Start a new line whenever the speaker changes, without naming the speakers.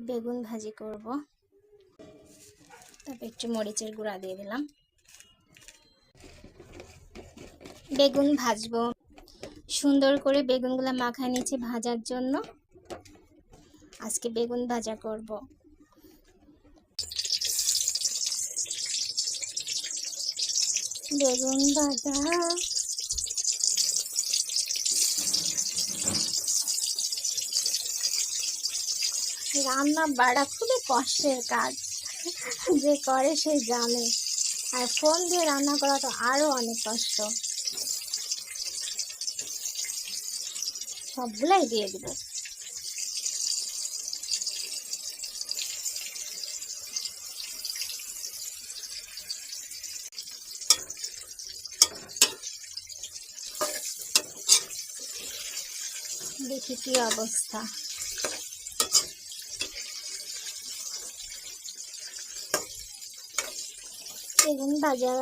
বেগুন ভাজি করব। তারপর একটু মরিচের গুঁড়া দিয়ে দিলাম। বেগুন ভাজবো, সুন্দর করে বেগুনগুলো মাখায় নিচ্ছি ভাজার জন্য। আজকে বেগুন ভাজা করব। বেগুন ভাজা রান্না বাড়া খুবই কষ্টের কাজ, যে করে সে জানে। আর ফোন দিয়ে রান্না করা তো আরো অনেক কষ্ট। সবগুলাই দিয়ে দিব। দেখি কি অবস্থা। বেগুন ভাজা